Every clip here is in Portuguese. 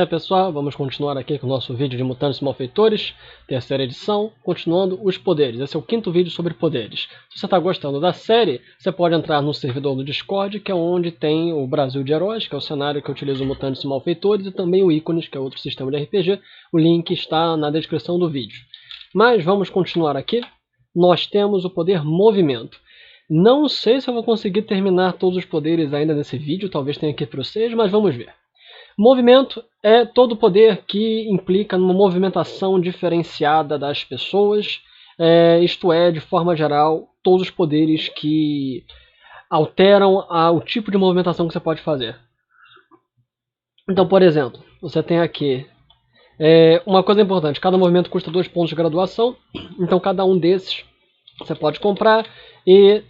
Pessoal, vamos continuar aqui com o nosso vídeo de Mutantes Malfeitores, terceira edição, continuando os poderes. Esse é o quinto vídeo sobre poderes. Se você está gostando da série, você pode entrar no servidor do Discord, que é onde tem o Brasil de Heróis, que é o cenário que utiliza o Mutantes Malfeitores, e também o Ícones, que é outro sistema de RPG. O link está na descrição do vídeo. Mas vamos continuar aqui. Nós temos o poder Movimento. Não sei se eu vou conseguir terminar todos os poderes ainda nesse vídeo, talvez tenha aqui para vocês, mas vamos ver. Movimento é todo poder que implica numa movimentação diferenciada das pessoas, isto é, de forma geral, todos os poderes que alteram o tipo de movimentação que você pode fazer. Então, por exemplo, você tem aqui uma coisa importante, cada movimento custa 2 pontos de graduação, então cada um desses você pode comprar e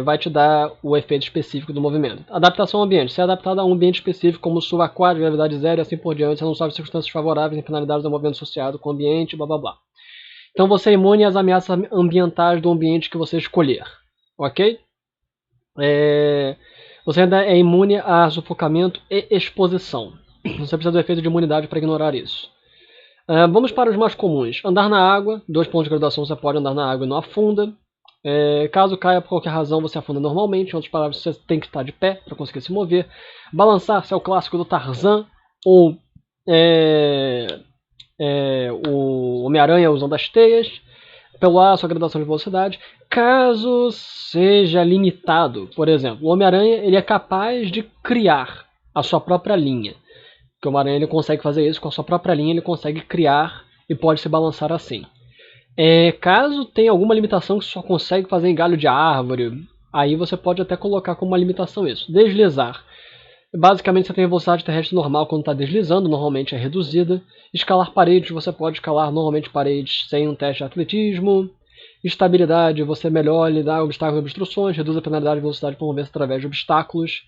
vai te dar o efeito específico do movimento. Adaptação ao ambiente. Se é adaptado a um ambiente específico, como chuva aquática, gravidade zero e assim por diante, você não sofre circunstâncias favoráveis em penalidades do movimento associado com o ambiente, blá blá blá. Então você é imune às ameaças ambientais do ambiente que você escolher. Ok? Você ainda é imune a sufocamento e exposição. Você precisa do efeito de imunidade para ignorar isso. Vamos para os mais comuns. Andar na água. 2 pontos de graduação, você pode andar na água e não afunda. Caso caia por qualquer razão, você afunda normalmente. Em outras palavras, você tem que estar de pé para conseguir se mover. Balançar-se é o clássico do Tarzan, ou o Homem-Aranha usando as teias. Pela sua graduação de velocidade. Caso seja limitado, por exemplo, o Homem-Aranha ele é capaz de criar a sua própria linha. Porque o Homem-Aranha ele consegue fazer isso com a sua própria linha, ele consegue criar e pode se balançar assim. Caso tenha alguma limitação que só consegue fazer em galho de árvore, aí você pode até colocar como uma limitação isso. Deslizar. Basicamente você tem a velocidade terrestre normal quando está deslizando, normalmente é reduzida. Escalar paredes, você pode escalar normalmente paredes sem um teste de atletismo. Estabilidade, você melhor lidar com obstáculos e obstruções, reduz a penalidade de velocidade por mover-se através de obstáculos.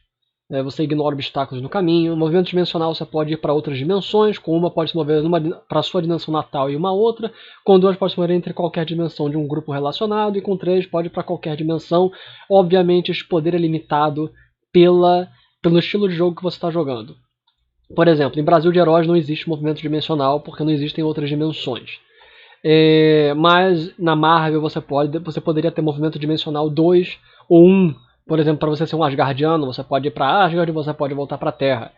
Você ignora obstáculos no caminho. Movimento dimensional, você pode ir para outras dimensões. Com uma pode se mover para a sua dimensão natal e uma outra. Com 2 pode se mover entre qualquer dimensão de um grupo relacionado. E com 3 pode ir para qualquer dimensão. Obviamente esse poder é limitado pelo estilo de jogo que você está jogando. Por exemplo, em Brasil de Heróis não existe movimento dimensional porque não existem outras dimensões. Mas na Marvel você poderia ter movimento dimensional 2 ou 1. Por exemplo, para você ser um Asgardiano, você pode ir para Asgard e você pode voltar para a Terra.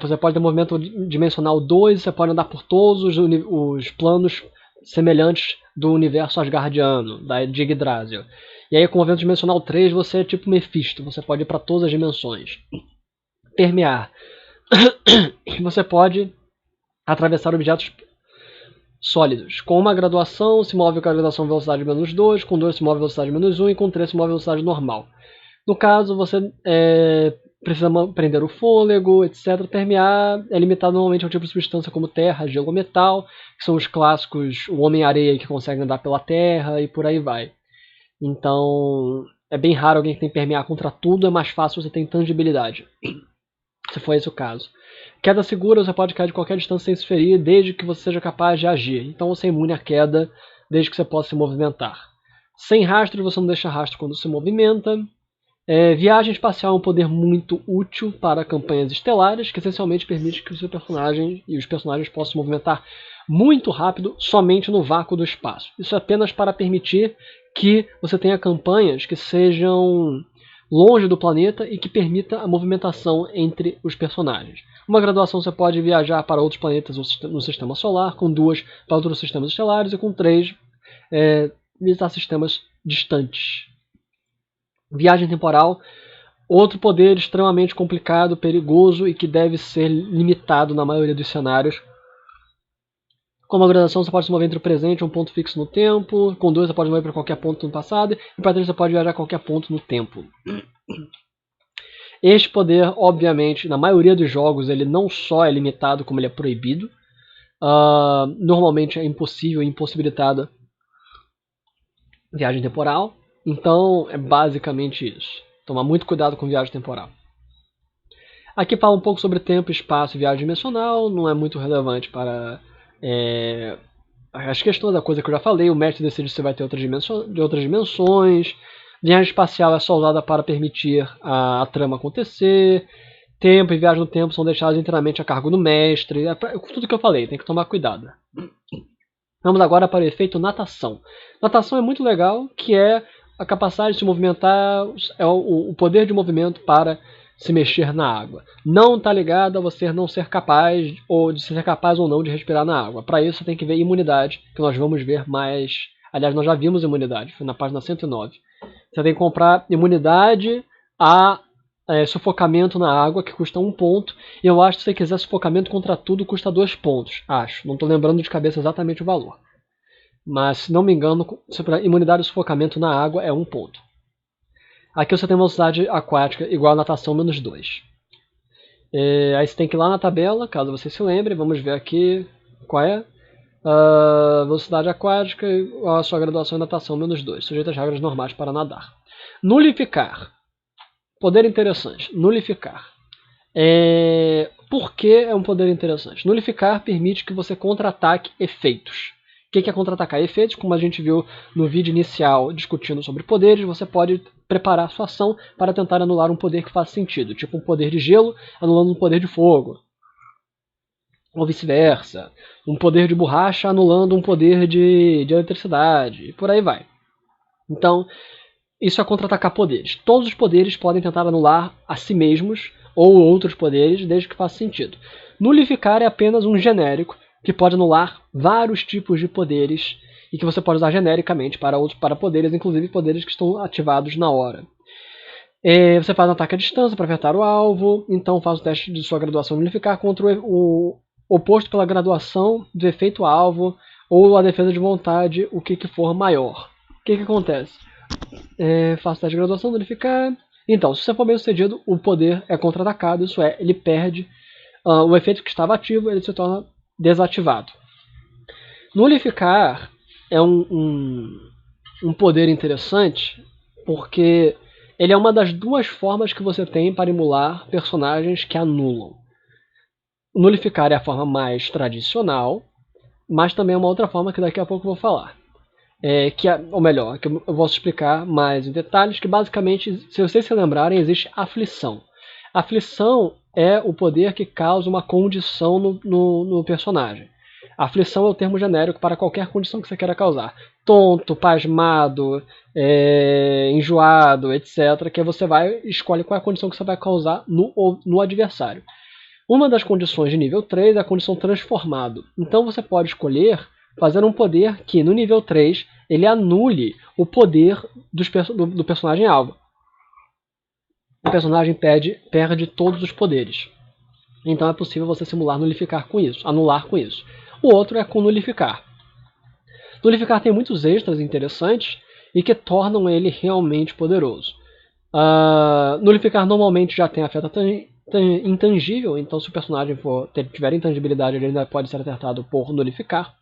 Você pode ter movimento dimensional 2, você pode andar por todos os planos semelhantes do universo Asgardiano, de Yggdrasil. E aí com o movimento dimensional 3 você é tipo Mephisto, você pode ir para todas as dimensões. Permear. Você pode atravessar objetos sólidos. Com uma graduação se move com a graduação velocidade menos 2, com 2 se move velocidade menos 1 e com 3 se move velocidade normal. No caso, você precisa prender o fôlego, etc. Permear é limitado normalmente a um tipo de substância como terra, gelo ou metal, que são os clássicos, o Homem-Areia que consegue andar pela terra e por aí vai. Então, é bem raro alguém que tem permear contra tudo, é mais fácil você ter intangibilidade. Se for esse o caso. Queda segura, você pode cair de qualquer distância sem se ferir, desde que você seja capaz de agir. Então você é imune à queda, desde que você possa se movimentar. Sem rastro, você não deixa rastro quando se movimenta. Viagem espacial é um poder muito útil para campanhas estelares, que essencialmente permite que o seu personagem e os personagens possam se movimentar muito rápido somente no vácuo do espaço. Isso é apenas para permitir que você tenha campanhas que sejam longe do planeta e que permita a movimentação entre os personagens. Uma graduação você pode viajar para outros planetas no sistema solar, com 2 para outros sistemas estelares e com 3 visitar sistemas distantes. Viagem temporal, outro poder extremamente complicado, perigoso e que deve ser limitado na maioria dos cenários. Com uma graduação você pode se mover entre o presente e um ponto fixo no tempo. Com 2 você pode mover para qualquer ponto no passado. E para 3 você pode viajar a qualquer ponto no tempo. Este poder, obviamente, na maioria dos jogos, ele não só é limitado, como ele é proibido. Normalmente é impossível e impossibilitada viagem temporal. Então é basicamente isso. Tomar muito cuidado com viagem temporal. Aqui fala um pouco sobre tempo, espaço e viagem dimensional. Não é muito relevante para as questões da coisa que eu já falei. O mestre decide se vai ter de outras dimensões. Viagem espacial é só usada para permitir a trama acontecer. Tempo e viagem no tempo são deixados inteiramente a cargo do mestre. Tudo que eu falei, tem que tomar cuidado. Vamos agora para o efeito natação. Natação é muito legal, que é a capacidade de se movimentar, é o poder de movimento para se mexer na água. Não está ligado a você não ser capaz, ou de ser capaz ou não de respirar na água. Para isso você tem que ver imunidade, que nós vamos ver mais. Aliás, nós já vimos imunidade, foi na página 109. Você tem que comprar imunidade a sufocamento na água, que custa 1 ponto. E eu acho que se você quiser sufocamento contra tudo, custa 2 pontos. Acho. Não estou lembrando de cabeça exatamente o valor. Mas, se não me engano, imunidade e sufocamento na água é 1 ponto. Aqui você tem velocidade aquática igual a natação menos 2. Aí você tem que ir lá na tabela, caso você se lembre. Vamos ver aqui qual é. Velocidade aquática, a sua graduação em natação menos 2. Sujeito às regras normais para nadar. Nulificar. Poder interessante. Nulificar. Por que é um poder interessante? Nulificar permite que você contra-ataque efeitos. O que é contra-atacar efeitos? Como a gente viu no vídeo inicial discutindo sobre poderes, você pode preparar sua ação para tentar anular um poder que faz sentido. Tipo um poder de gelo anulando um poder de fogo. Ou vice-versa. Um poder de borracha anulando um poder de eletricidade. E por aí vai. Então, isso é contra-atacar poderes. Todos os poderes podem tentar anular a si mesmos ou outros poderes, desde que faça sentido. Nulificar é apenas um genérico que pode anular vários tipos de poderes e que você pode usar genericamente para poderes, inclusive poderes que estão ativados na hora. Você faz um ataque à distância para apertar o alvo, então faz o teste de sua graduação nulificar contra o oposto pela graduação do efeito alvo ou a defesa de vontade, o que for maior. O que acontece? Faço teste de graduação, nulificar. Então, se você for bem sucedido, o poder é contra-atacado, isso é, ele perde o efeito que estava ativo, ele se torna desativado. Nulificar é um poder interessante porque ele é uma das duas formas que você tem para emular personagens que anulam. Nulificar é a forma mais tradicional, mas também é uma outra forma que daqui a pouco eu vou falar. Ou melhor, que eu vou explicar mais em detalhes, que basicamente, se vocês se lembrarem, existe aflição. Aflição é o poder que causa uma condição no personagem. Aflição é o termo genérico para qualquer condição que você queira causar. Tonto, pasmado, enjoado, etc. Que você escolhe qual é a condição que você vai causar no adversário. Uma das condições de nível 3 é a condição transformado. Então você pode escolher fazer um poder que no nível 3 ele anule o poder do personagem alvo. O personagem perde todos os poderes. Então é possível você simular nulificar com isso, anular com isso. O outro é com nulificar. Nulificar tem muitos extras interessantes e que tornam ele realmente poderoso. Nulificar normalmente já tem afeto intangível, então se o personagem tiver intangibilidade, ele ainda pode ser acertado por nulificar.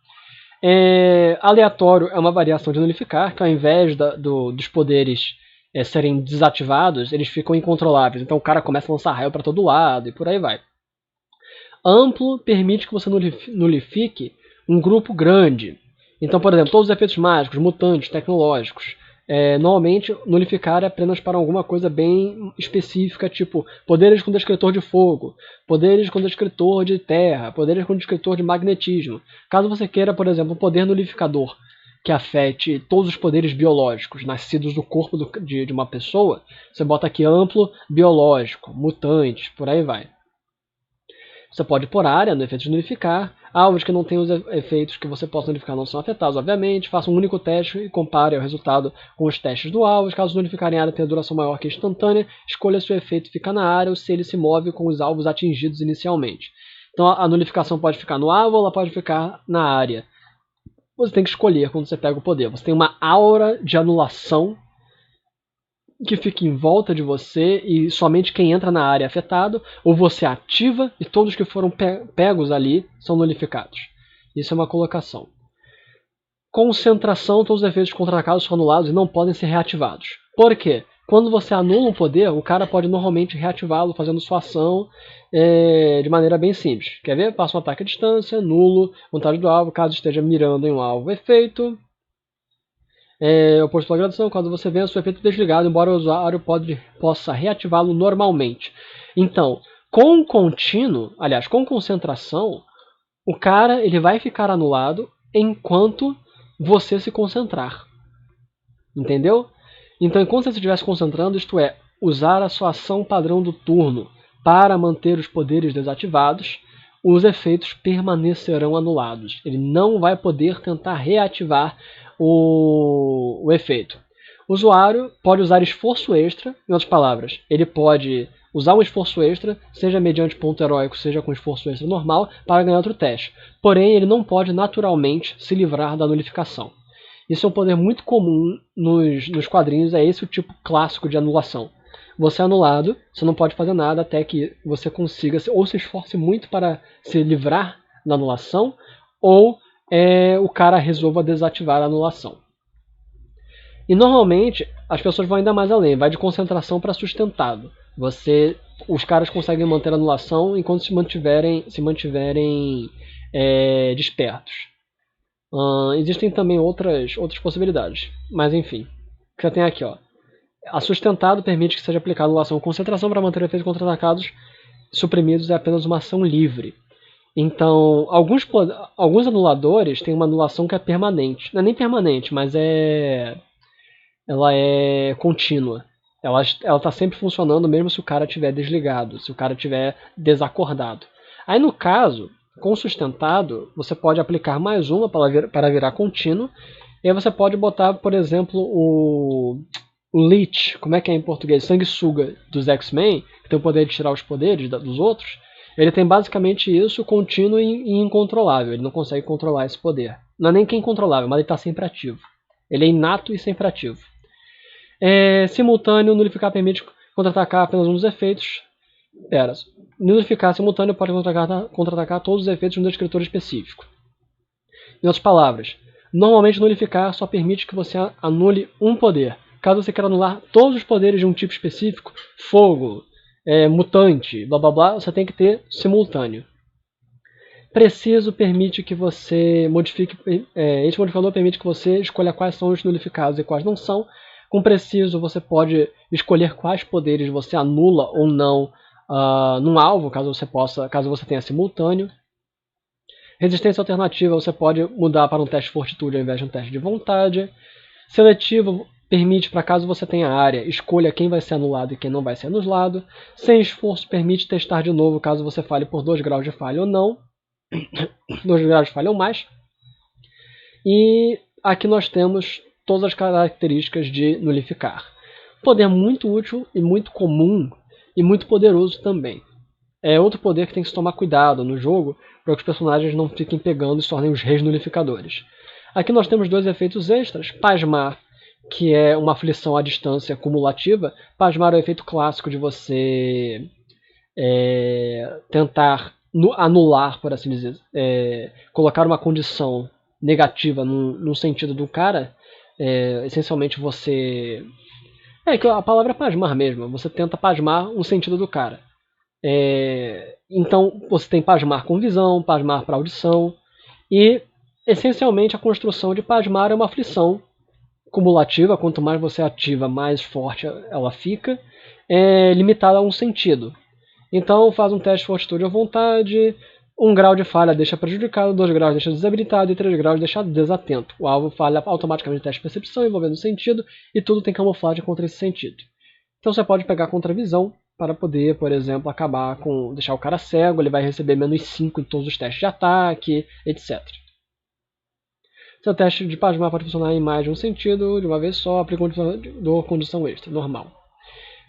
Aleatório é uma variação de nulificar, que ao invés dos poderes serem desativados, eles ficam incontroláveis. Então o cara começa a lançar raio para todo lado e por aí vai. Amplo permite que você nulifique um grupo grande. Então, por exemplo, todos os efeitos mágicos, mutantes, tecnológicos. Normalmente, nulificar é apenas para alguma coisa bem específica, tipo poderes com descritor de fogo, poderes com descritor de terra, poderes com descritor de magnetismo. Caso você queira, por exemplo, um poder nulificador que afete todos os poderes biológicos nascidos do corpo de uma pessoa, você bota aqui amplo, biológico, mutante, por aí vai. Você pode pôr área no efeito de nulificar. Alvos que não têm os efeitos que você possa nulificar não são afetados, obviamente. Faça um único teste e compare o resultado com os testes do alvo. Caso nulificar em área tenha duração maior que instantânea, escolha se o efeito fica na área ou se ele se move com os alvos atingidos inicialmente. Então a nulificação pode ficar no alvo ou ela pode ficar na área. Você tem que escolher quando você pega o poder. Você tem uma aura de anulação que fica em volta de você e somente quem entra na área é afetado, ou você ativa e todos que foram pegos ali são nulificados. Isso é uma colocação. Concentração, todos os efeitos contra-atacados são anulados e não podem ser reativados. Por quê? Quando você anula um poder, o cara pode normalmente reativá-lo fazendo sua ação de maneira bem simples. Quer ver? Passa um ataque à distância, nulo, vontade do alvo, caso esteja mirando em um alvo efeito. Oposto pela graduação, quando você vence o efeito desligado, embora o usuário possa reativá-lo normalmente. Então, Com contínuo, aliás, com concentração, o cara ele vai ficar anulado enquanto você se concentrar. Entendeu? Então, enquanto você estiver se concentrando, isto é, usar a sua ação padrão do turno para manter os poderes desativados, os efeitos permanecerão anulados. Ele não vai poder tentar reativar o efeito. O usuário pode usar esforço extra, em outras palavras, ele pode usar um esforço extra, seja mediante ponto heróico, seja com esforço extra normal, para ganhar outro teste. Porém, ele não pode naturalmente se livrar da nulificação. Isso é um poder muito comum nos quadrinhos, é esse o tipo clássico de anulação. Você é anulado, você não pode fazer nada até que você consiga, ou se esforce muito para se livrar da anulação, ou o cara resolva desativar a anulação. E normalmente as pessoas vão ainda mais além, vai de concentração para sustentado. Os caras conseguem manter a anulação enquanto se mantiverem despertos. Existem também outras possibilidades, mas enfim. O que você tem aqui, ó. A sustentado permite que seja aplicada anulação com concentração para manter efeitos contra-atacados suprimidos é apenas uma ação livre. Então, alguns anuladores têm uma anulação que é permanente. Não é nem permanente, mas ela é contínua. Ela está sempre funcionando mesmo se o cara estiver desligado, se o cara estiver desacordado. Aí no caso, com sustentado, você pode aplicar mais uma para virar contínuo. E aí você pode botar, por exemplo, o Leech, como é que é em português? Sanguessuga dos X-Men, que tem o poder de tirar os poderes dos outros. Ele tem basicamente isso, contínuo e incontrolável. Ele não consegue controlar esse poder. Não é nem que é incontrolável, mas ele está sempre ativo. Ele é inato e sempre ativo. Simultâneo, nulificar permite contra-atacar apenas um dos efeitos. Nulificar simultâneo pode contra-atacar todos os efeitos de um descritor específico. Em outras palavras, normalmente nulificar só permite que você anule um poder. Caso você queira anular todos os poderes de um tipo específico, fogo, mutante, blá blá blá, você tem que ter simultâneo. Preciso permite que você modifique. Esse modificador permite que você escolha quais são os nulificados e quais não são. Com preciso, você pode escolher quais poderes você anula ou não num alvo, caso você tenha simultâneo. Resistência alternativa, você pode mudar para um teste de fortitude ao invés de um teste de vontade. Seletivo permite, para caso você tenha área, escolha quem vai ser anulado e quem não vai ser anulado. Sem esforço permite testar de novo caso você falhe por 2 graus de falha ou não. 2 graus de falha ou mais. E aqui nós temos todas as características de nulificar. Poder muito útil e muito comum e muito poderoso também. É outro poder que tem que se tomar cuidado no jogo para que os personagens não fiquem pegando e se tornem os reis nulificadores. Aqui nós temos 2 efeitos extras. Pasmar, que é uma aflição à distância cumulativa. Pasmar é o efeito clássico de você tentar anular, por assim dizer, colocar uma condição negativa no sentido do cara. Essencialmente você... que a palavra é pasmar mesmo. Você tenta pasmar um sentido do cara. Então você tem pasmar com visão, pasmar para audição. E essencialmente a construção de pasmar é uma aflição cumulativa. Quanto mais você ativa, mais forte ela fica. Limitada a um sentido. Então faz um teste de fortitude à vontade. 1 grau de falha deixa prejudicado, 2 graus deixa desabilitado e 3 graus deixa desatento. O alvo falha automaticamente no teste de percepção envolvendo sentido e tudo tem camuflagem contra esse sentido. Então você pode pegar contravisão para poder, por exemplo, acabar com deixar o cara cego, ele vai receber menos 5 em todos os testes de ataque, etc. Seu teste de pasmar pode funcionar em mais de um sentido, de uma vez só, aplica condição extra, normal.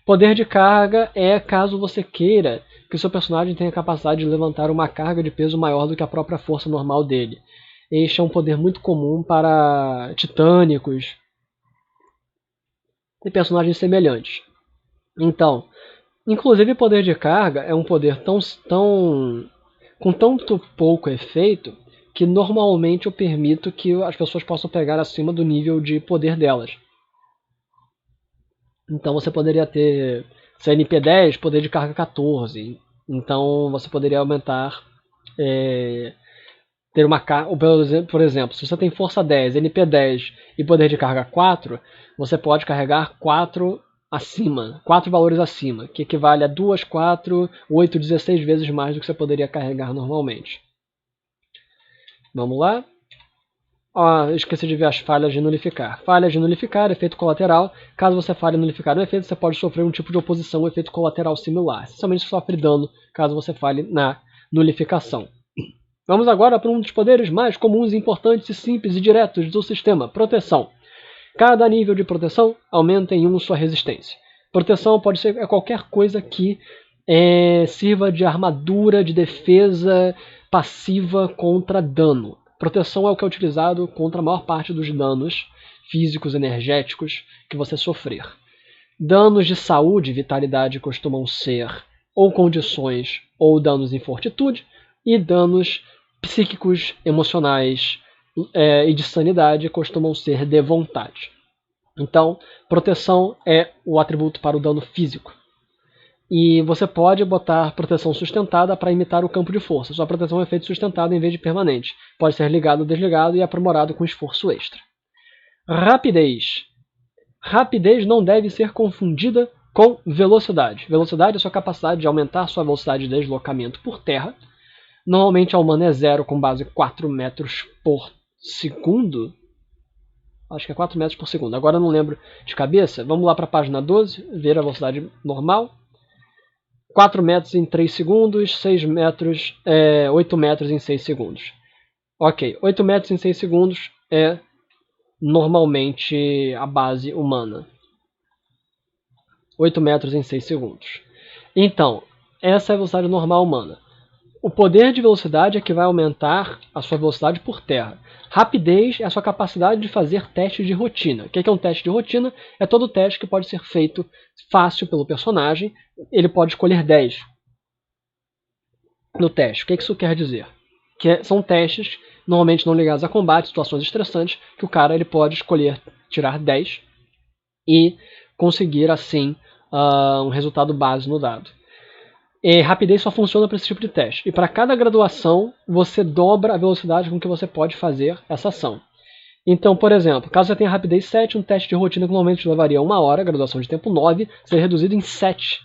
Poder de carga é caso você queira que o seu personagem tenha a capacidade de levantar uma carga de peso maior do que a própria força normal dele. Este é um poder muito comum para titânicos e personagens semelhantes. Então, inclusive poder de carga é um poder com tanto pouco efeito que normalmente eu permito que as pessoas possam pegar acima do nível de poder delas. Então você poderia ter CNP 10, poder de carga 14. Então você poderia aumentar, ter uma carga, por exemplo, se você tem força 10, NP 10 e poder de carga 4, você pode carregar 4 acima, 4 valores acima, que equivale a 2, 4, 8, 16 vezes mais do que você poderia carregar normalmente. Vamos lá. Esqueci de ver as falhas de nulificar. Falhas de nulificar, efeito colateral. Caso você falhe em nulificar um efeito, você pode sofrer um tipo de oposição ou efeito colateral similar. Essencialmente sofre dano caso você falhe na nulificação. Vamos agora para um dos poderes mais comuns, importantes, simples e diretos do sistema, proteção. Cada nível de proteção aumenta em 1 sua resistência. Proteção pode ser qualquer coisa que sirva de armadura, de defesa passiva contra dano. Proteção é o que é utilizado contra a maior parte dos danos físicos, energéticos que você sofrer. Danos de saúde e vitalidade costumam ser ou condições ou danos em fortitude, e danos psíquicos, emocionais e de sanidade costumam ser de vontade. Então, proteção é o atributo para o dano físico. E você pode botar proteção sustentada para imitar o campo de força. Sua proteção é efeito sustentado em vez de permanente. Pode ser ligado ou desligado e aprimorado com esforço extra. Rapidez. Rapidez não deve ser confundida com velocidade. Velocidade é sua capacidade de aumentar sua velocidade de deslocamento por terra. Normalmente a humana é 0 com base 4 metros por segundo. Acho que é 4 metros por segundo. Agora eu não lembro de cabeça. Vamos lá para a página 12, ver a velocidade normal. 4 metros em 3 segundos, 8 metros em 6 segundos. Ok, 8 metros em 6 segundos é normalmente a base humana. 8 metros em 6 segundos. Então, essa é a velocidade normal humana. O poder de velocidade é que vai aumentar a sua velocidade por terra. Rapidez é a sua capacidade de fazer testes de rotina. O que é um teste de rotina? É todo teste que pode ser feito fácil pelo personagem. Ele pode escolher 10 no teste. O que isso quer dizer? São testes normalmente não ligados a combate, situações estressantes, que o cara ele pode escolher tirar 10 e conseguir assim um resultado base no dado. Rapidez só funciona para esse tipo de teste. E para cada graduação, você dobra a velocidade com que você pode fazer essa ação. Então, por exemplo, caso você tenha rapidez 7, um teste de rotina que normalmente levaria 1 hora, graduação de tempo 9, seria reduzido em 7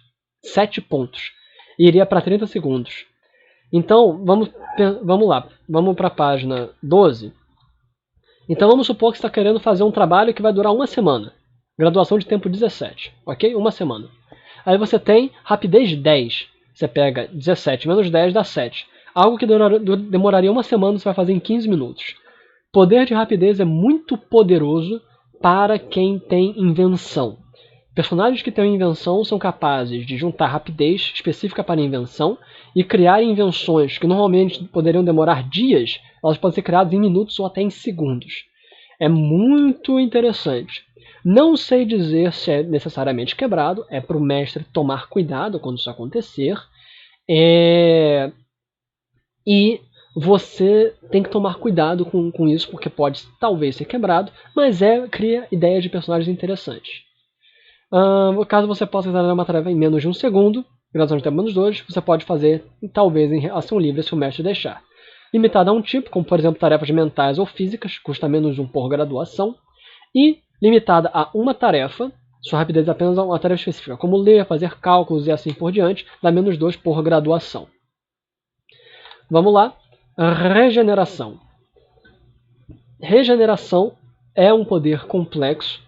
pontos. E iria para 30 segundos. Então, vamos lá. Vamos para a página 12. Então, vamos supor que você está querendo fazer um trabalho que vai durar 1 semana. Graduação de tempo 17, ok? 1 semana. Aí você tem rapidez 10. Você pega 17 menos 10 dá 7. Algo que demoraria 1 semana você vai fazer em 15 minutos. Poder de rapidez é muito poderoso para quem tem invenção. Personagens que têm invenção são capazes de juntar rapidez específica para a invenção e criar invenções que normalmente poderiam demorar dias, elas podem ser criadas em minutos ou até em segundos. É muito interessante. Não sei dizer se é necessariamente quebrado, é para o mestre tomar cuidado quando isso acontecer. E você tem que tomar cuidado com isso, porque pode talvez ser quebrado, mas cria ideias de personagens interessantes. Caso você possa realizar uma tarefa em menos de 1 segundo, graduação de tempo menos 2, você pode fazer talvez em ação livre se o mestre deixar. Limitada a um tipo, como por exemplo tarefas mentais ou físicas, custa menos 1 por graduação. E limitada a uma tarefa, sua rapidez é apenas uma tarefa específica, como ler, fazer cálculos e assim por diante, dá menos 2 por graduação. Vamos lá. Regeneração. Regeneração é um poder complexo.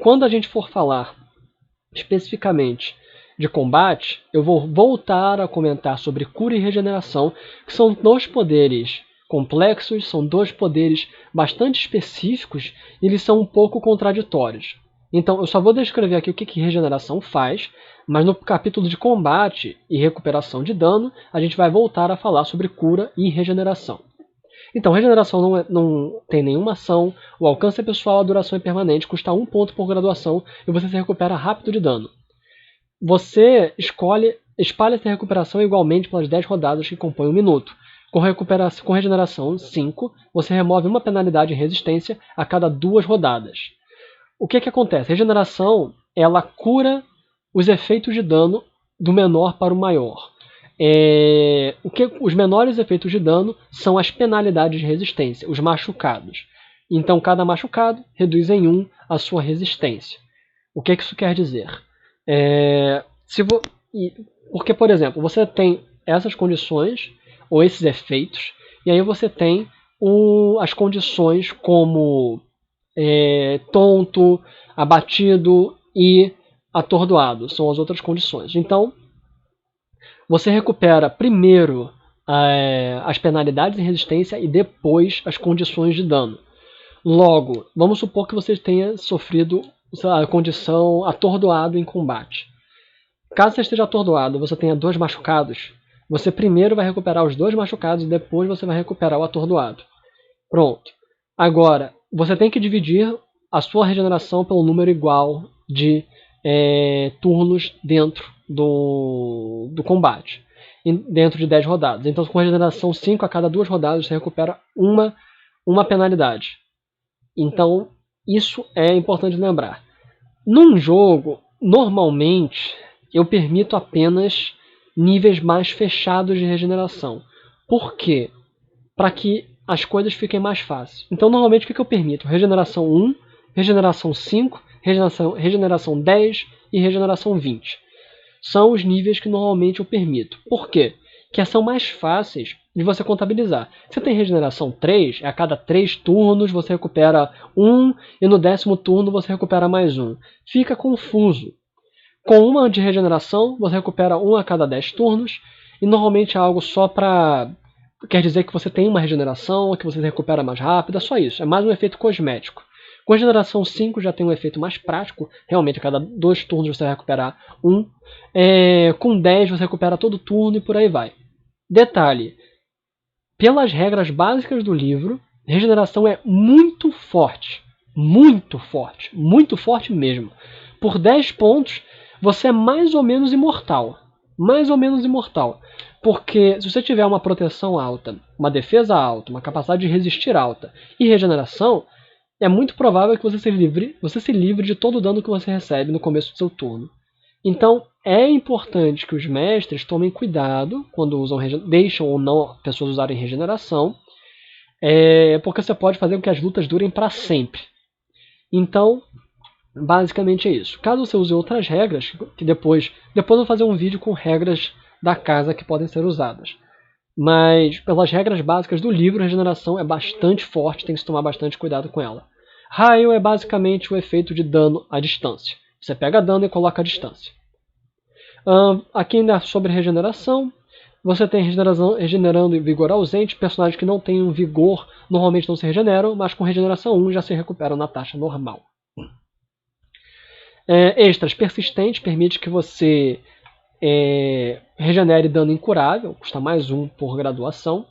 Quando a gente for falar especificamente de combate, eu vou voltar a comentar sobre cura e regeneração, que são 2 poderes complexos, são 2 poderes bastante específicos e eles são um pouco contraditórios. Então eu só vou descrever aqui o que regeneração faz, mas no capítulo de combate e recuperação de dano, a gente vai voltar a falar sobre cura e regeneração. Então, regeneração não tem nenhuma ação, o alcance é pessoal, a duração é permanente, custa 1 ponto por graduação e você se recupera rápido de dano. Você espalha essa recuperação igualmente pelas 10 rodadas que compõem 1 minuto. Com regeneração 5, você remove uma penalidade em resistência a cada 2 rodadas. O que acontece? Regeneração, ela cura os efeitos de dano do menor para o maior. Os menores efeitos de dano são as penalidades de resistência, os machucados. Então, cada machucado reduz em 1 a sua resistência. O que isso quer dizer? Porque, por exemplo, você tem essas condições, ou esses efeitos, e aí você tem as condições como tonto, abatido e atordoado. São as outras condições. Então, você recupera primeiro as penalidades em resistência e depois as condições de dano. Logo, vamos supor que você tenha sofrido a condição atordoado em combate. Caso você esteja atordoado, você tenha 2 machucados, você primeiro vai recuperar os 2 machucados e depois você vai recuperar o atordoado. Pronto. Agora, você tem que dividir a sua regeneração pelo número igual de turnos dentro do combate, dentro de 10 rodadas. Então, com regeneração 5 a cada 2 rodadas, você recupera uma penalidade. Então, isso é importante lembrar. Num jogo, normalmente, eu permito apenas níveis mais fechados de regeneração. Por quê? Para que as coisas fiquem mais fáceis. Então, normalmente, o que eu permito? Regeneração 1, regeneração 5, regeneração 10 e regeneração 20. São os níveis que normalmente eu permito. Por quê? Que são mais fáceis de você contabilizar. Você tem regeneração 3, a cada 3 turnos você recupera 1, e no 10º turno você recupera mais 1. Fica confuso. Com uma de regeneração, você recupera 1 a cada 10 turnos, e normalmente é algo só para... Quer dizer que você tem uma regeneração, que você recupera mais rápido, é só isso. É mais um efeito cosmético. Com a regeneração 5 já tem um efeito mais prático. Realmente, a cada 2 turnos você vai recuperar 1. Com 10 você recupera todo turno e por aí vai. Detalhe. Pelas regras básicas do livro, regeneração é muito forte. Muito forte. Muito forte mesmo. Por 10 pontos, você é mais ou menos imortal. Mais ou menos imortal. Porque se você tiver uma proteção alta, uma defesa alta, uma capacidade de resistir alta e regeneração, é muito provável que você se livre de todo o dano que você recebe no começo do seu turno. Então, é importante que os mestres tomem cuidado quando deixam ou não pessoas usarem regeneração, porque você pode fazer com que as lutas durem para sempre. Então, basicamente é isso. Caso você use outras regras, que depois eu vou fazer um vídeo com regras da casa que podem ser usadas. Mas, pelas regras básicas do livro, a regeneração é bastante forte, tem que se tomar bastante cuidado com ela. Raio é basicamente o efeito de dano à distância. Você pega dano e coloca a distância. Aqui ainda sobre regeneração, você tem regenerando e vigor ausente. Personagens que não têm um vigor normalmente não se regeneram, mas com regeneração 1 já se recuperam na taxa normal. Extras persistente permite que você regenere dano incurável, custa mais 1 por graduação.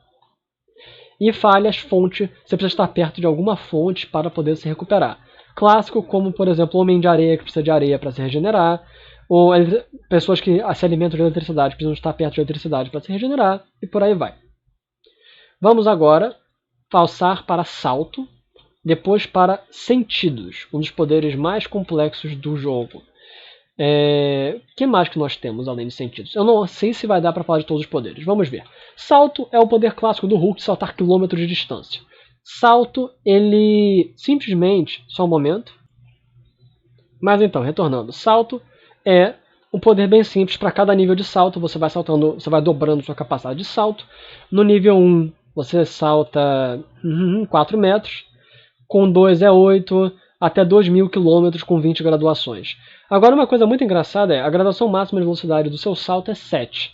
E falhas fonte, você precisa estar perto de alguma fonte para poder se recuperar. Clássico, como por exemplo, Homem de Areia, que precisa de areia para se regenerar, ou pessoas que se alimentam de eletricidade precisam estar perto de eletricidade para se regenerar, e por aí vai. Vamos agora passar para salto, depois para sentidos, um dos poderes mais complexos do jogo. Que mais que nós temos além de sentidos? Eu não sei se vai dar para falar de todos os poderes. Vamos ver. Salto é o poder clássico do Hulk, saltar quilômetros de distância. Salto, ele simplesmente... Só um momento. Mas então, retornando. Salto é um poder bem simples. Para cada nível de salto, você vai saltando, você vai dobrando sua capacidade de salto. No nível 1, você salta 4 metros. Com 2 é 8, até 2.000 km com 20 graduações. Agora, uma coisa muito engraçada é a graduação máxima de velocidade do seu salto é 7.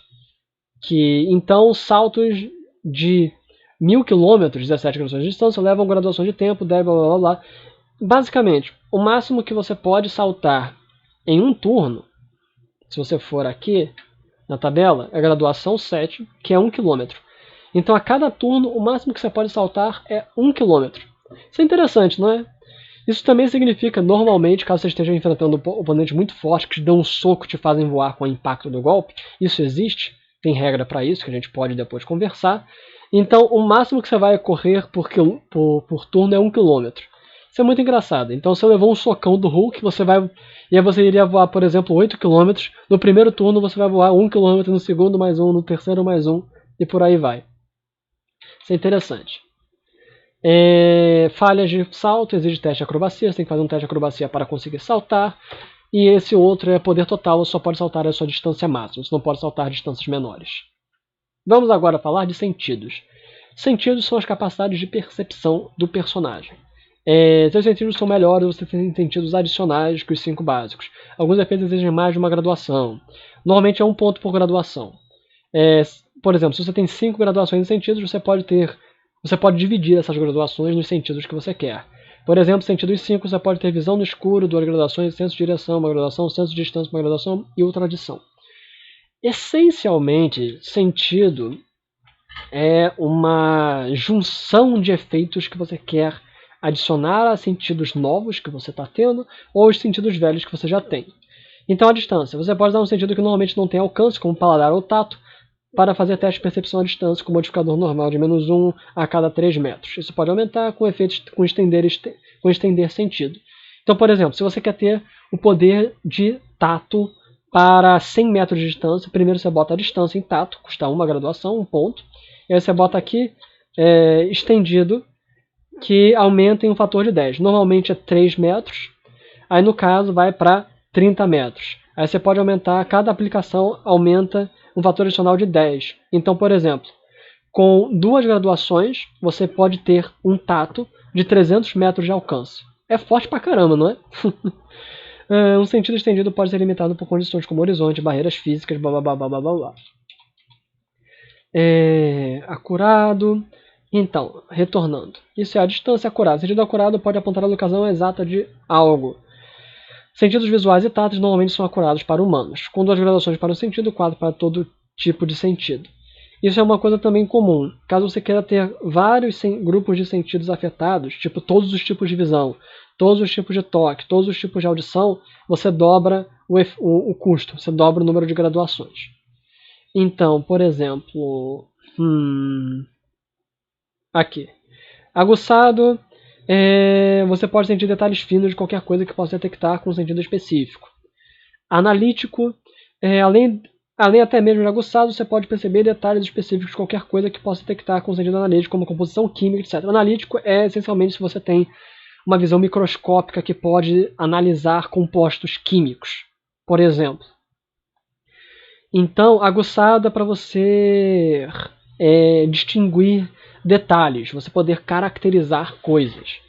Então, saltos de 1.000 km, 17 graduações de distância, levam graduação de tempo, 10, blá blá blá. Basicamente, o máximo que você pode saltar em um turno, se você for aqui na tabela, é a graduação 7, que é 1 km. Então, a cada turno, o máximo que você pode saltar é 1 km. Isso é interessante, não é? Isso também significa, normalmente, caso você esteja enfrentando um oponente muito forte, que te dão um soco e te fazem voar com o impacto do golpe, isso existe, tem regra para isso, que a gente pode depois conversar. Então, o máximo que você vai correr por turno é 1 km. Isso é muito engraçado. Então, você levou um socão do Hulk, e aí você iria voar, por exemplo, 8 km. No primeiro turno, você vai voar 1 km, no segundo mais 1, no terceiro mais 1, e por aí vai. Isso é interessante. Falhas de salto, exige teste de acrobacia, você tem que fazer um teste de acrobacia para conseguir saltar. e esse outro é poder total, você só pode saltar a sua distância máxima, você não pode saltar distâncias menores. Vamos agora falar de sentidos. Sentidos são as capacidades de percepção do personagem. Seus sentidos são melhores, você tem sentidos adicionais que os 5 básicos. Alguns efeitos exigem mais de uma graduação. Normalmente é 1 ponto por graduação. Por exemplo, se você tem 5 graduações em sentidos, você pode dividir essas graduações nos sentidos que você quer. Por exemplo, sentidos 5, você pode ter visão no escuro, 2 graduações, senso de direção, uma graduação, senso de distância, uma graduação e ultradição. Essencialmente, sentido é uma junção de efeitos que você quer adicionar a sentidos novos que você está tendo ou os sentidos velhos que você já tem. Então, a distância. Você pode dar um sentido que normalmente não tem alcance, como paladar ou tato, para fazer teste de percepção à distância com modificador normal de -1 a cada 3 metros. Isso pode aumentar com efeitos com estender sentido. Então, por exemplo, se você quer ter o poder de tato para 100 metros de distância, primeiro você bota a distância em tato, custa 1 graduação, 1 ponto. E aí você bota aqui estendido, que aumenta em um fator de 10. Normalmente é 3 metros, aí no caso vai para 30 metros. Aí você pode aumentar, cada aplicação aumenta um fator adicional de 10. Então, por exemplo, com 2 graduações, você pode ter um tato de 300 metros de alcance. É forte pra caramba, não é? Um sentido estendido pode ser limitado por condições como horizonte, barreiras físicas, blá blá blá blá blá blá. Acurado. Então, retornando. Isso é a distância acurada. O sentido acurado pode apontar a localização exata de algo. Sentidos visuais e táteis normalmente são acurados para humanos, com 2 graduações para o sentido, 4 para todo tipo de sentido. Isso é uma coisa também comum. Caso você queira ter vários grupos de sentidos afetados, tipo todos os tipos de visão, todos os tipos de toque, todos os tipos de audição, você dobra o custo, você dobra o número de graduações. Então, por exemplo, aqui, aguçado, você pode sentir detalhes finos de qualquer coisa que possa detectar com um sentido específico. Analítico, além até mesmo de aguçado, você pode perceber detalhes específicos de qualquer coisa que possa detectar com sentido analítico, como composição química, etc. Analítico é essencialmente se você tem uma visão microscópica que pode analisar compostos químicos, por exemplo. Então, aguçado é para você distinguir detalhes, você poder caracterizar coisas.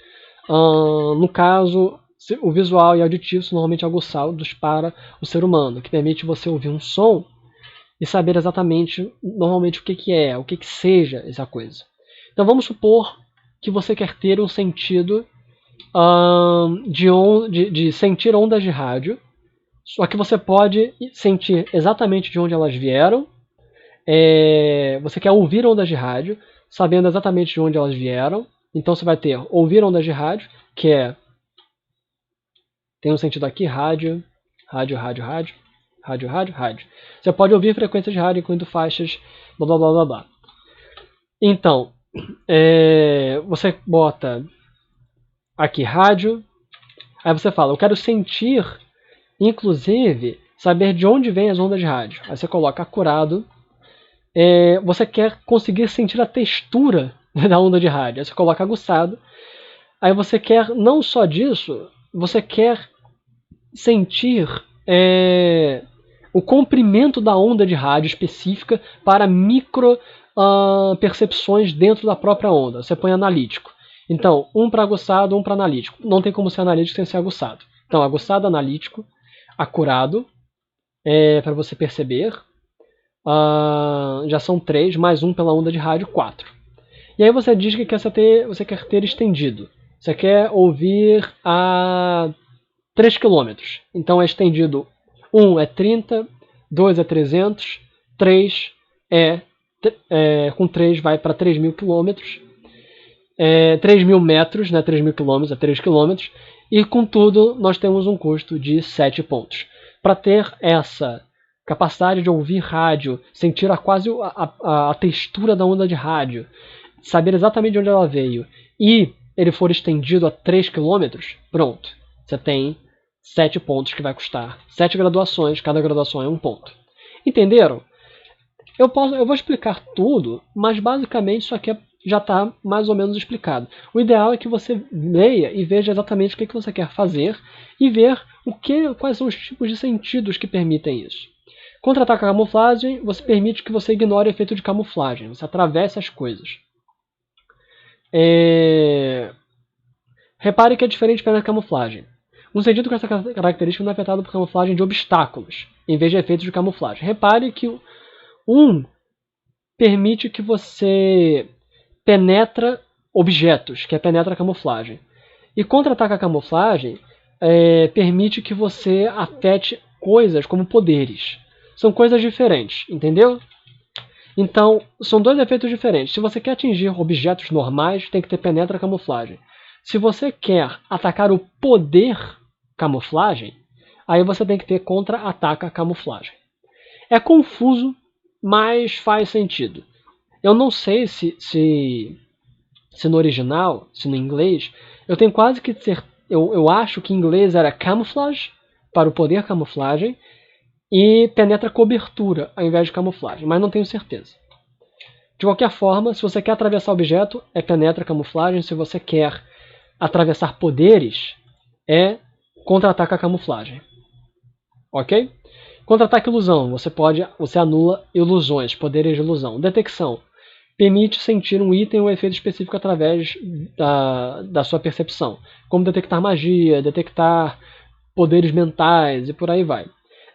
No caso, o visual e auditivo são normalmente aguçados para o ser humano, que permite você ouvir um som e saber exatamente, normalmente, o que seja essa coisa. Então vamos supor que você quer ter um sentido de sentir ondas de rádio, só que você pode sentir exatamente de onde elas vieram. Você quer ouvir ondas de rádio, sabendo exatamente de onde elas vieram. Então você vai ter ouvir ondas de rádio, que tem um sentido aqui, rádio, rádio, rádio, rádio, rádio, rádio, rádio. Você pode ouvir frequências de rádio, incluindo faixas, blá blá blá blá blá. Então, você bota aqui rádio, aí você fala, eu quero sentir, inclusive, saber de onde vêm as ondas de rádio. Aí você coloca acurado. Você quer conseguir sentir a textura da onda de rádio. Aí você coloca aguçado. Aí você quer, não só disso, você quer sentir o comprimento da onda de rádio específica para micro percepções dentro da própria onda. Você põe analítico. Então, um para aguçado, um para analítico. Não tem como ser analítico sem ser aguçado. Então, aguçado, analítico, acurado, para você perceber. Já são 3, mais um pela onda de rádio, 4. E aí você diz que você quer ter estendido. Você quer ouvir a 3 km. Então é estendido. 1 é 30, 2 é 300, 3 com 3 vai para 3.000 km. 3.000 metros, né? 3.000 km é 3 km. E com tudo nós temos um custo de 7 pontos. Para ter essa capacidade de ouvir rádio, sentir quase a textura da onda de rádio, saber exatamente de onde ela veio, e ele for estendido a 3 km, pronto. Você tem 7 pontos que vai custar 7 graduações, cada graduação é 1 ponto. Entenderam? Eu vou explicar tudo, mas basicamente isso aqui já está mais ou menos explicado. O ideal é que você leia e veja exatamente o que você quer fazer e ver quais são os tipos de sentidos que permitem isso. Contra-ataque a camuflagem, você permite que você ignore o efeito de camuflagem, você atravessa as coisas. Repare que é diferente pela camuflagem. Um sentido com essa característica não é afetado por camuflagem de obstáculos, em vez de efeitos de camuflagem. Repare que permite que você penetra objetos, que é penetra a camuflagem. E contra-ataque a camuflagem permite que você afete coisas como poderes. São coisas diferentes, entendeu? Então, são dois efeitos diferentes. Se você quer atingir objetos normais, tem que ter penetra a camuflagem. Se você quer atacar o poder camuflagem, aí você tem que ter contra-ataca camuflagem. É confuso, mas faz sentido. Eu não sei se no original, se no inglês, eu tenho quase que certeza. Eu acho que em inglês era camouflage, para o poder camuflagem, e penetra cobertura ao invés de camuflagem, mas não tenho certeza. De qualquer forma, se você quer atravessar objeto, é penetra camuflagem. Se você quer atravessar poderes, é contra-ataca camuflagem. Ok? Contra-ataque ilusão. Você anula ilusões, poderes de ilusão. Detecção. Permite sentir um item ou efeito específico através da sua percepção. Como detectar magia, detectar poderes mentais e por aí vai.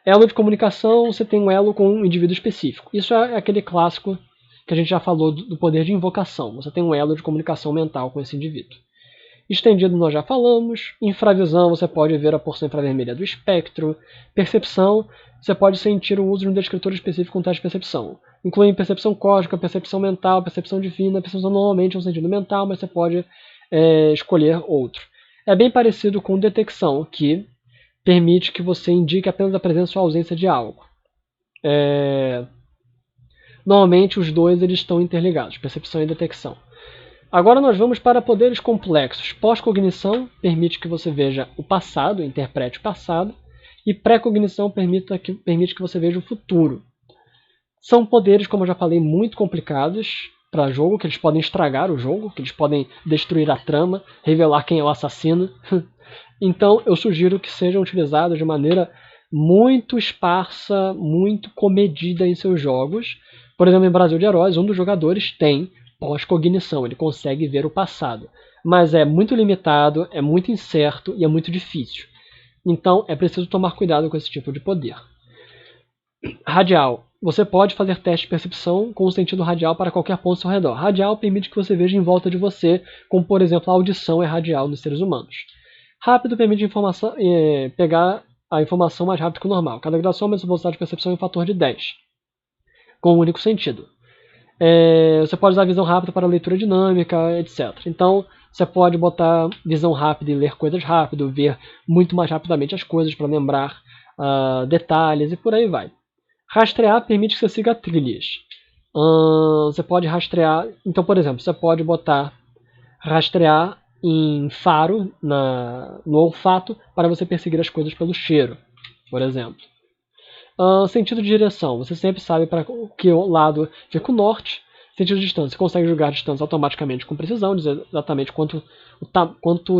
Elo de comunicação, você tem um elo com um indivíduo específico. Isso é aquele clássico que a gente já falou do poder de invocação. Você tem um elo de comunicação mental com esse indivíduo. Estendido nós já falamos. Infravisão, você pode ver a porção infravermelha do espectro. Percepção, você pode sentir o uso de um descritor específico com teste de percepção. Inclui percepção cósmica, percepção mental, percepção divina. Percepção normalmente é um sentido mental, mas você pode escolher outro. É bem parecido com detecção, que permite que você indique apenas a presença ou ausência de algo. Normalmente os dois eles estão interligados, percepção e detecção. Agora nós vamos para poderes complexos. Pós-cognição permite que você veja o passado, interprete o passado, e pré-cognição permite que você veja o futuro. São poderes, como eu já falei, muito complicados para jogo, que eles podem estragar o jogo, que eles podem destruir a trama, revelar quem é o assassino. Então eu sugiro que sejam utilizados de maneira muito esparsa, muito comedida em seus jogos. Por exemplo, em Brasil de Heróis, um dos jogadores tem pós-cognição, ele consegue ver o passado. Mas é muito limitado, é muito incerto e é muito difícil. Então é preciso tomar cuidado com esse tipo de poder. Radial. Você pode fazer teste de percepção com o sentido radial para qualquer ponto ao seu redor. Radial permite que você veja em volta de você, como por exemplo a audição é radial nos seres humanos. Rápido permite pegar a informação mais rápido que o normal. Cada graduação aumenta a velocidade de percepção em um fator de 10, com um único sentido. Você pode usar visão rápida para leitura dinâmica, etc. Então, você pode botar visão rápida e ler coisas rápido, ver muito mais rapidamente as coisas para lembrar detalhes e por aí vai. Rastrear permite que você siga trilhas. Você pode rastrear... Então, por exemplo, você pode botar rastrear em faro, no olfato, para você perseguir as coisas pelo cheiro, por exemplo. Sentido de direção. Você sempre sabe para que lado fica o norte. Sentido de distância. Você consegue julgar a distância automaticamente com precisão, dizer exatamente quanto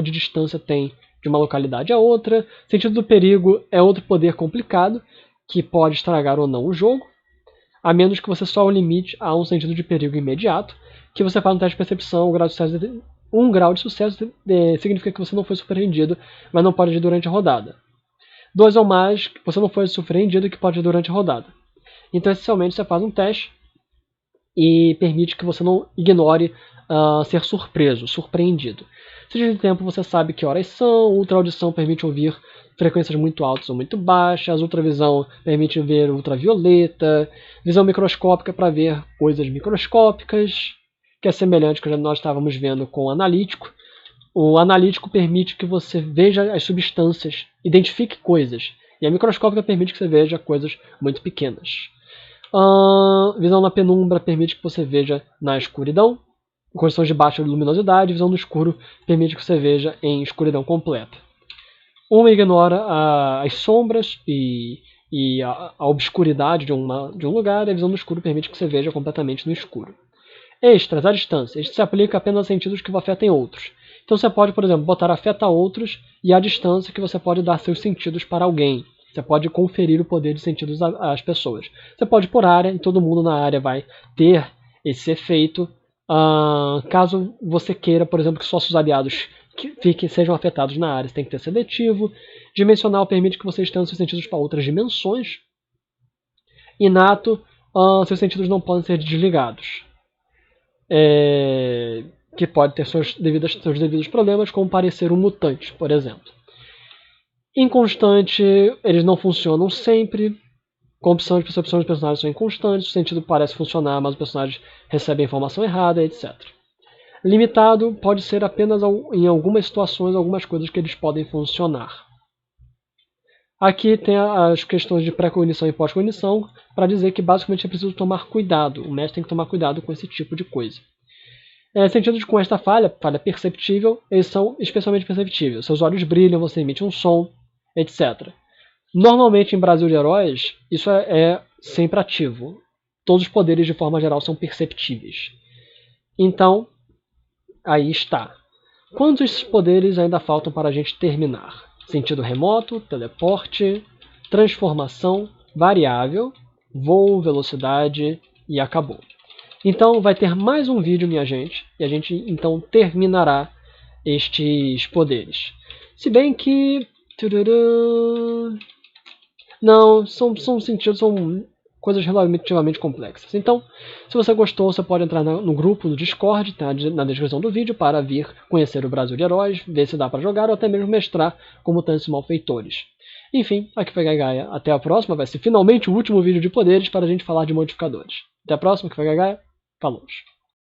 de distância tem de uma localidade a outra. Sentido do perigo é outro poder complicado, que pode estragar ou não o jogo, a menos que você só o limite a um sentido de perigo imediato, que você faz um teste de percepção, um grau de sucesso significa que você não foi surpreendido, mas não pode agir durante a rodada. 2 ou mais, você não foi surpreendido, que pode agir durante a rodada. Então, essencialmente, você faz um teste e permite que você não ignore ser surpreendido. Seja de tempo, você sabe que horas são. Ultra-audição permite ouvir frequências muito altas ou muito baixas. Ultravisão permite ver ultravioleta. Visão microscópica para ver coisas microscópicas, que é semelhante ao que nós estávamos vendo com o analítico. O analítico permite que você veja as substâncias, identifique coisas. E a microscópica permite que você veja coisas muito pequenas. Visão na penumbra permite que você veja na escuridão, em condições de baixa luminosidade. Visão no escuro permite que você veja em escuridão completa. Uma ignora as sombras e a obscuridade de um lugar, e a visão no escuro permite que você veja completamente no escuro. Extras, à distância. Isso se aplica apenas a sentidos que afetem outros. Então você pode, por exemplo, botar afeta outros e à distância que você pode dar seus sentidos para alguém. Você pode conferir o poder de sentidos às pessoas. Você pode por área e todo mundo na área vai ter esse efeito. Caso você queira, por exemplo, que só seus aliados sejam afetados na área, você tem que ter seletivo. Dimensional permite que você estenda seus sentidos para outras dimensões. Inato, seus sentidos não podem ser desligados. Que pode ter seus devidos problemas, como parecer um mutante, por exemplo. Inconstante, eles não funcionam sempre. Com opção de percepção, os personagens são inconstantes, o sentido parece funcionar, mas o personagem recebe a informação errada, etc. Limitado pode ser apenas em algumas situações, algumas coisas que eles podem funcionar. Aqui tem as questões de pré-cognição e pós-cognição, para dizer que basicamente é preciso tomar cuidado. O mestre tem que tomar cuidado com esse tipo de coisa. Sentidos com esta falha perceptível, eles são especialmente perceptíveis. Seus olhos brilham, você emite um som, etc. Normalmente em Brasil de Heróis, isso é sempre ativo. Todos os poderes de forma geral são perceptíveis. Então, aí está. Quantos poderes ainda faltam para a gente terminar? Sentido remoto, teleporte, transformação, variável, voo, velocidade e acabou. Então vai ter mais um vídeo, minha gente, e a gente então terminará estes poderes. Se bem que... Não, são coisas relativamente complexas. Então, se você gostou, você pode entrar no grupo do Discord, tá na descrição do vídeo, para vir conhecer o Brasil de Heróis, ver se dá para jogar ou até mesmo mestrar com mutantes e malfeitores. Enfim, aqui foi Gagaia. Até a próxima, vai ser finalmente o último vídeo de poderes para a gente falar de modificadores. Até a próxima, aqui foi Gagaia. Falou!